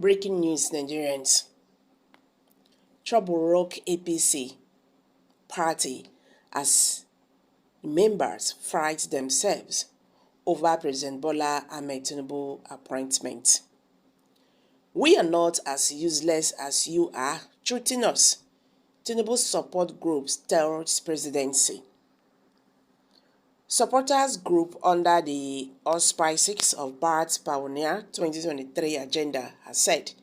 Breaking news, Nigerians. Trouble rock APC party as members fight themselves over President Bola Ahmed Tinubu appointment. We are not as useless as you are treating us. Tinubu support groups tells presidency. Supporters group under the auspices of Bart Pioneer 2023 agenda has said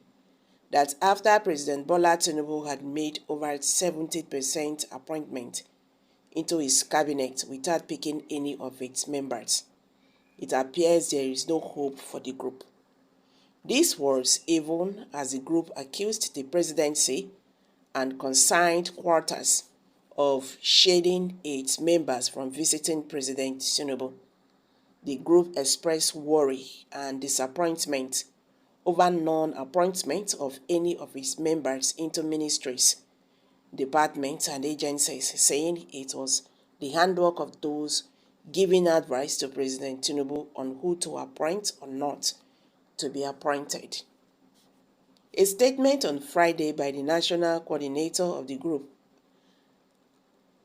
that after President Bola Tinubu had made over 70% appointment into his cabinet without picking any of its members, it appears there is no hope for the group. This was even as the group accused the presidency and concerned quarters of shading its members from visiting President Tinubu. The group expressed worry and disappointment over non-appointment of any of its members into ministries, departments, and agencies, saying it was the handwork of those giving advice to President Tinubu on who to appoint or not to be appointed. A statement on Friday by the national coordinator of the group,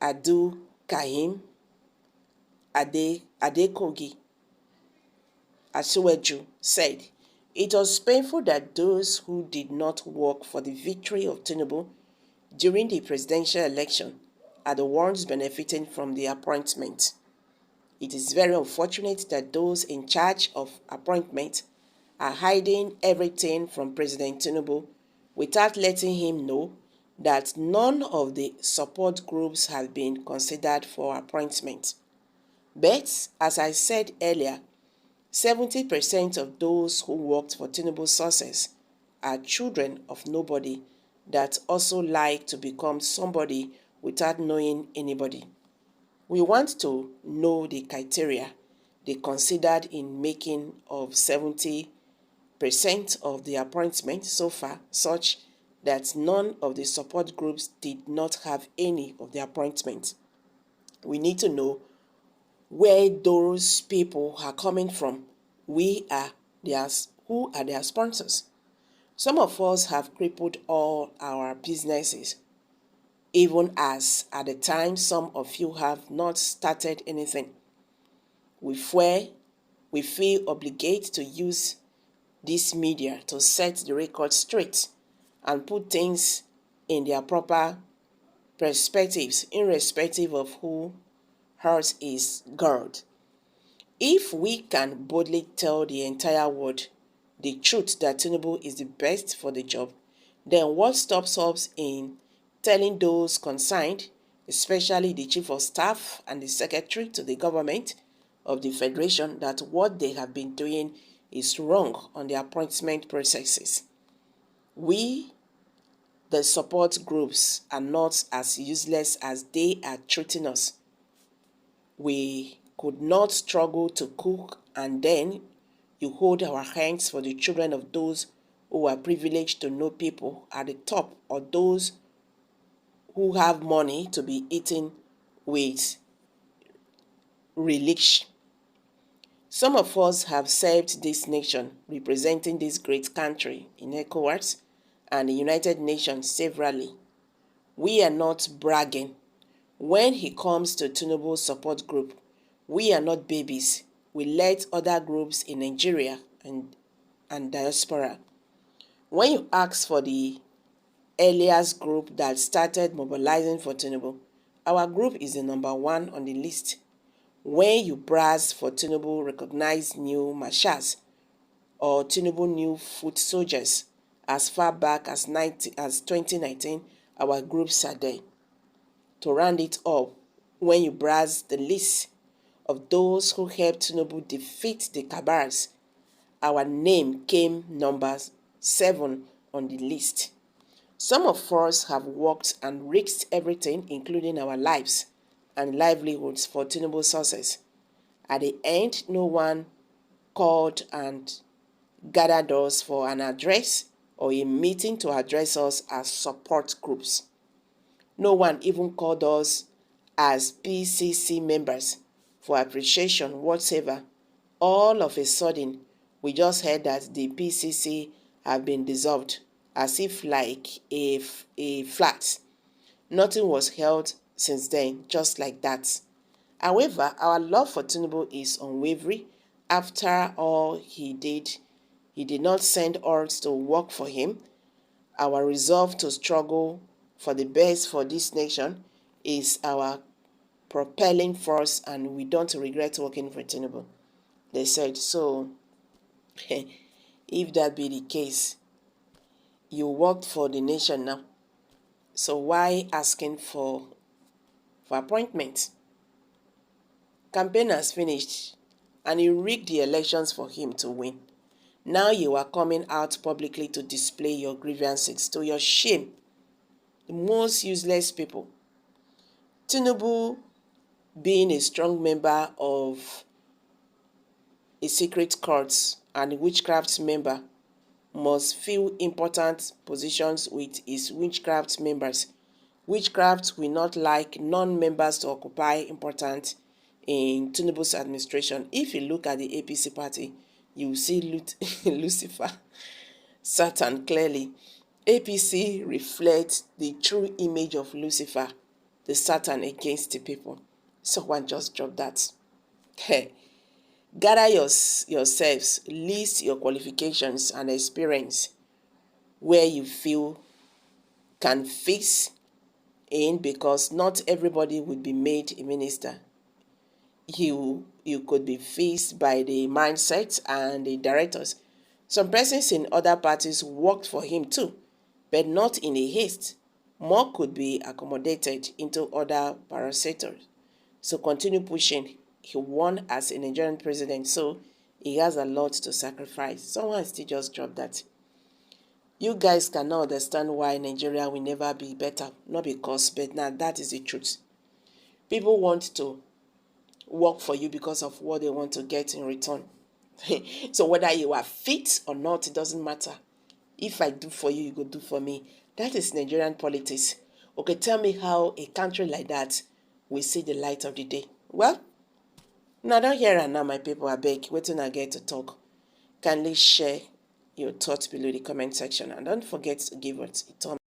Adu Kahim Adekogi Asueju, said, "It was painful that those who did not work for the victory of Tinubu during the presidential election are the ones benefiting from the appointment. It is very unfortunate that those in charge of appointment are hiding everything from President Tinubu without letting him know that none of the support groups have been considered for appointment. But, as I said earlier, 70% of those who worked for Tinubu's success are children of nobody that also like to become somebody without knowing anybody. We want to know the criteria they considered in making of 70% of the appointment so far, such that none of the support groups did not have any of the appointments. We need to know where those people are coming from. Who are their sponsors? Some of us have crippled all our businesses, even as at the time some of you have not started anything. We feel obligated to use this media to set the record straight and put things in their proper perspectives, irrespective of who hers is God. If we can boldly tell the entire world the truth that Tinubu is the best for the job, then what stops us in telling those concerned, especially the Chief of Staff and the Secretary to the government of the Federation, that what they have been doing is wrong on the appointment processes? We, the support groups, are not as useless as they are treating us. We could not struggle to cook, and then you hold our hands for the children of those who are privileged to know people at the top, or those who have money to be eating with relish. Some of us have served this nation, representing this great country in ECOWAS and the United Nations severally. We are not bragging. When he comes to Tinubu's support group, we are not babies. We let other groups in Nigeria and diaspora. When you ask for the earliest group that started mobilizing for Tinubu, our group is the number one on the list. When you browse for Tinubu recognized new marshals or Tinubu new foot soldiers as far back as 2019, our groups are there. To round it up, when you browse the list of those who helped Tinubu defeat the cabals, our name came number 7 on the list. Some of us have worked and risked everything, including our lives and livelihoods, for Tinubu's success. At the end, no one called and gathered us for an address or a meeting to address us as support groups. No one even called us as PCC members for appreciation whatsoever. All of a sudden, we just heard that the PCC have been dissolved as if like a flat. Nothing was held since then, just like that. However, our love for Tinubu is unwavering. After all he did not send us to work for him. Our resolve to struggle for the best for this nation is our propelling force, and we don't regret working for Tinubu. They said, so if that be the case, you worked for the nation now. So why asking for appointment? Campaign has finished and you rigged the elections for him to win. Now you are coming out publicly to display your grievances. To your shame, the most useless people. Tinubu, being a strong member of a secret court and a witchcraft member, must fill important positions with his witchcraft members. Witchcraft will not like non-members to occupy important in Tinubu's administration. If you look at the APC party, you will see Lucifer, Satan clearly. APC reflects the true image of Lucifer, the Satan against the people. Someone just dropped that. Hey, gather yourselves, list your qualifications and experience where you feel can fix in, because not everybody would be made a minister. You could be fixed by the mindset and the directors. Some persons in other parties worked for him too, but not in a haste. More could be accommodated into other parastatals. So continue pushing. He won as a Nigerian president, so he has a lot to sacrifice. Someone still just dropped that. You guys cannot understand why Nigeria will never be better. Not because, but now that is the truth. People want to work for you because of what they want to get in return. So whether you are fit or not, it doesn't matter. If I do for you, you go do for me. That is Nigerian politics. Okay, tell me how a country like that will see the light of the day. Well, now don't hear and now, my people, I beg, waiting I get to talk. Kindly share your thoughts below the comment section, and don't forget to give us a thumbs